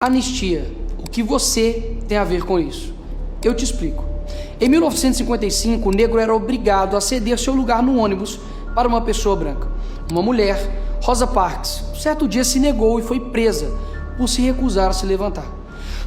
Anistia. O que você tem a ver com isso? Eu te explico. Em 1955, o negro era obrigado a ceder seu lugar no ônibus para uma pessoa branca. Uma mulher, Rosa Parks, certo dia se negou e foi presa por se recusar a se levantar.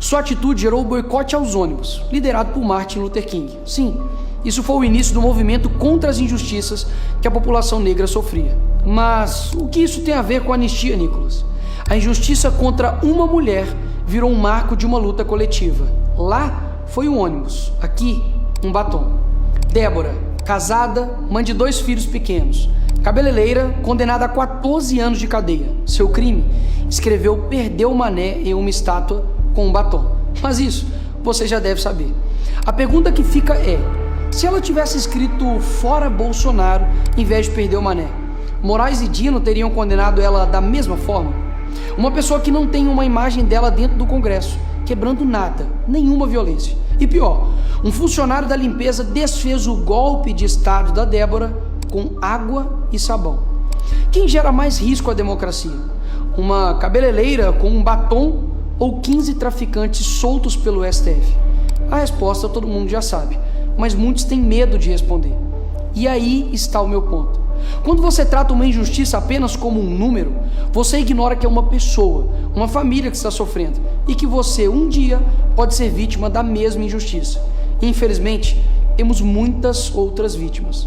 Sua atitude gerou o boicote aos ônibus, liderado por Martin Luther King. Sim, isso foi o início do movimento contra as injustiças que a população negra sofria. Mas o que isso tem a ver com a anistia, Nicolas? A injustiça contra uma mulher virou um marco de uma luta coletiva. Lá foi o ônibus, aqui um batom. Débora, casada, mãe de 2 filhos pequenos, cabeleireira, condenada a 14 anos de cadeia. Seu crime? Escreveu "Perdeu o Mané" em uma estátua com um batom. Mas isso você já deve saber. A pergunta que fica é: se ela tivesse escrito "Fora Bolsonaro" em vez de "Perdeu o Mané", Moraes e Dino teriam condenado ela da mesma forma? Uma pessoa que não tem uma imagem dela dentro do Congresso, quebrando nada, nenhuma violência. E pior, um funcionário da limpeza desfez o golpe de Estado da Débora com água e sabão. Quem gera mais risco à democracia? Uma cabeleireira com um batom ou 15 traficantes soltos pelo STF? A resposta todo mundo já sabe, mas muitos têm medo de responder. E aí está o meu ponto. Quando você trata uma injustiça apenas como um número, você ignora que é uma pessoa, uma família que está sofrendo e que você um dia pode ser vítima da mesma injustiça. E, infelizmente, temos muitas outras vítimas.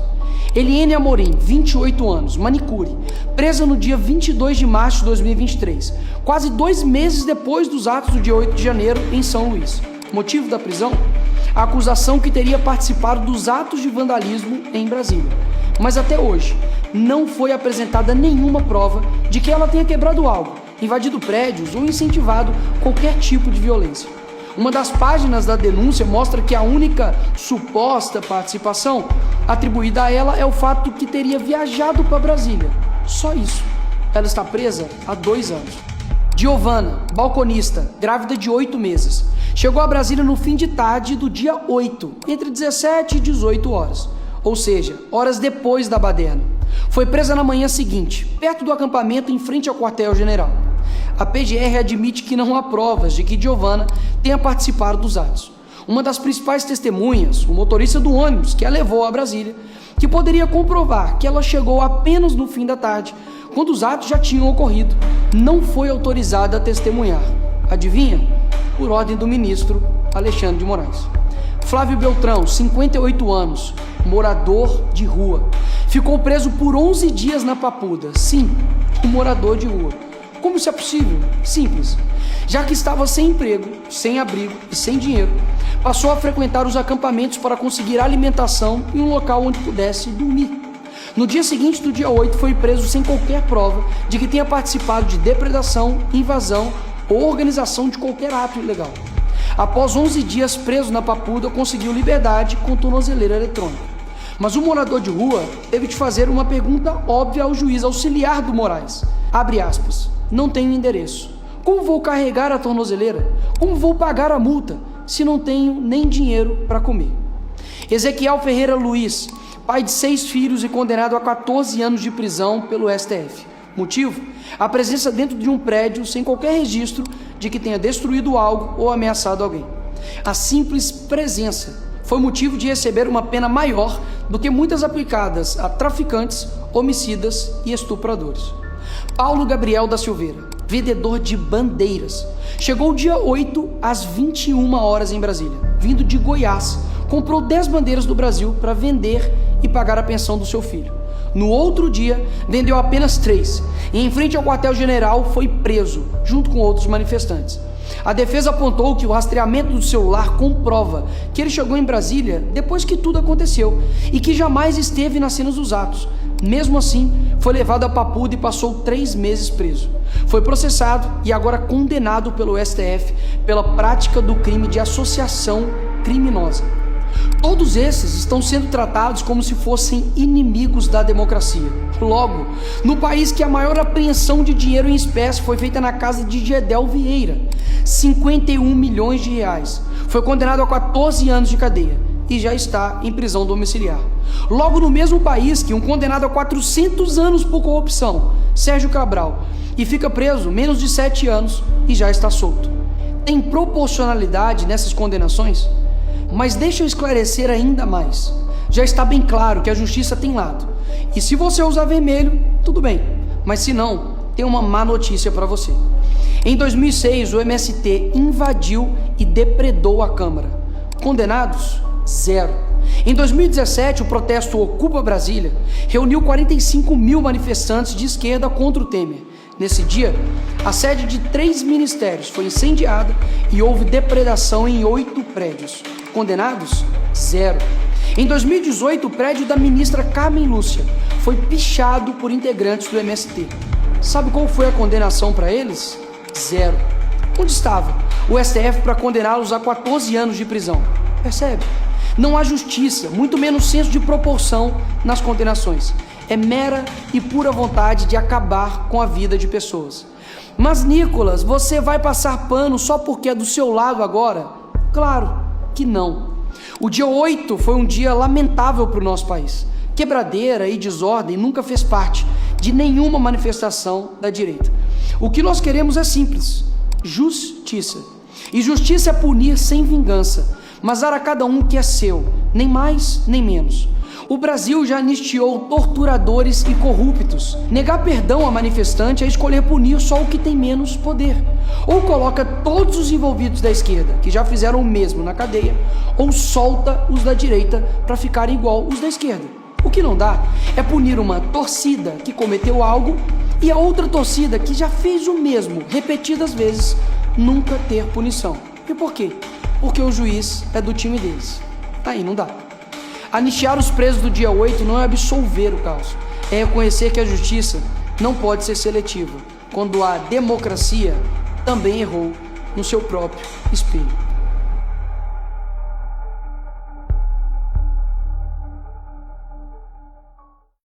Eliene Amorim, 28 anos, manicure, presa no dia 22 de março de 2023, quase 2 meses depois dos atos do dia 8 de janeiro em São Luís. Motivo da prisão? A acusação que teria participado dos atos de vandalismo em Brasília. Mas até hoje, não foi apresentada nenhuma prova de que ela tenha quebrado algo, invadido prédios ou incentivado qualquer tipo de violência. Uma das páginas da denúncia mostra que a única suposta participação atribuída a ela é o fato que teria viajado para Brasília. Só isso. Ela está presa há 2 anos. Giovana, balconista, grávida de 8 meses, chegou a Brasília no fim de tarde do dia 8, entre 17 e 18 horas. Ou seja, horas depois da baderna. Foi presa na manhã seguinte, perto do acampamento em frente ao quartel-general. A PGR admite que não há provas de que Giovana tenha participado dos atos. Uma das principais testemunhas, o motorista do ônibus que a levou a Brasília, que poderia comprovar que ela chegou apenas no fim da tarde, quando os atos já tinham ocorrido, não foi autorizada a testemunhar. Adivinha? Por ordem do ministro Alexandre de Moraes. Flávio Beltrão, 58 anos, morador de rua. Ficou preso por 11 dias na Papuda. Sim, um morador de rua. Como isso é possível? Simples. Já que estava sem emprego, sem abrigo e sem dinheiro, passou a frequentar os acampamentos para conseguir alimentação e um local onde pudesse dormir. No dia seguinte do dia 8, foi preso sem qualquer prova de que tenha participado de depredação, invasão ou organização de qualquer ato ilegal. Após 11 dias preso na Papuda, conseguiu liberdade com tornozeleira eletrônica. Mas o morador de rua teve de fazer uma pergunta óbvia ao juiz auxiliar do Moraes. Abre aspas. Não tenho endereço. Como vou carregar a tornozeleira? Como vou pagar a multa se não tenho nem dinheiro para comer? Ezequiel Ferreira Luiz, pai de 6 filhos e condenado a 14 anos de prisão pelo STF. Motivo? A presença dentro de um prédio sem qualquer registro de que tenha destruído algo ou ameaçado alguém. A simples presença foi motivo de receber uma pena maior do que muitas aplicadas a traficantes, homicidas e estupradores. Paulo Gabriel da Silveira, vendedor de bandeiras, chegou dia 8 às 21 horas em Brasília, vindo de Goiás, comprou 10 bandeiras do Brasil para vender e pagar a pensão do seu filho. No outro dia, vendeu apenas 3 e, em frente ao quartel-general, foi preso, junto com outros manifestantes. A defesa apontou que o rastreamento do celular comprova que ele chegou em Brasília depois que tudo aconteceu e que jamais esteve nas cenas dos atos. Mesmo assim, foi levado a Papuda e passou 3 meses preso. Foi processado e agora condenado pelo STF pela prática do crime de associação criminosa. Todos esses estão sendo tratados como se fossem inimigos da democracia. Logo, no país que a maior apreensão de dinheiro em espécie foi feita na casa de Gedel Vieira, 51 milhões de reais, foi condenado a 14 anos de cadeia e já está em prisão domiciliar. Logo, no mesmo país que um condenado a 400 anos por corrupção, Sérgio Cabral, e fica preso menos de 7 anos e já está solto. Tem proporcionalidade nessas condenações? Mas deixa eu esclarecer ainda mais. Já está bem claro que a justiça tem lado. E se você usar vermelho, tudo bem. Mas se não, tem uma má notícia para você. Em 2006, o MST invadiu e depredou a Câmara. Condenados? 0. Em 2017, o protesto Ocupa Brasília reuniu 45 mil manifestantes de esquerda contra o Temer. Nesse dia, a sede de 3 ministérios foi incendiada e houve depredação em 8 prédios. Condenados? 0. Em 2018, o prédio da ministra Carmen Lúcia foi pichado por integrantes do MST. Sabe qual foi a condenação para eles? 0. Onde estava o STF para condená-los a 14 anos de prisão? Percebe? Não há justiça, muito menos senso de proporção nas condenações. É mera e pura vontade de acabar com a vida de pessoas. Mas, Nicolas, você vai passar pano só porque é do seu lado agora? Claro que não. O dia 8 foi um dia lamentável para o nosso país. Quebradeira e desordem nunca fez parte de nenhuma manifestação da direita. O que nós queremos é simples: justiça. E justiça é punir sem vingança, mas dar a cada um o que é seu, nem mais nem menos. O Brasil já anistiou torturadores e corruptos. Negar perdão a manifestante é escolher punir só o que tem menos poder. Ou coloca todos os envolvidos da esquerda, que já fizeram o mesmo, na cadeia, ou solta os da direita para ficarem igual os da esquerda. O que não dá é punir uma torcida que cometeu algo e a outra torcida que já fez o mesmo repetidas vezes nunca ter punição. E por quê? Porque o juiz é do time deles. Aí não dá. Anistiar os presos do dia 8 não é absolver o caos, é reconhecer que a justiça não pode ser seletiva, quando a democracia também errou no seu próprio espelho.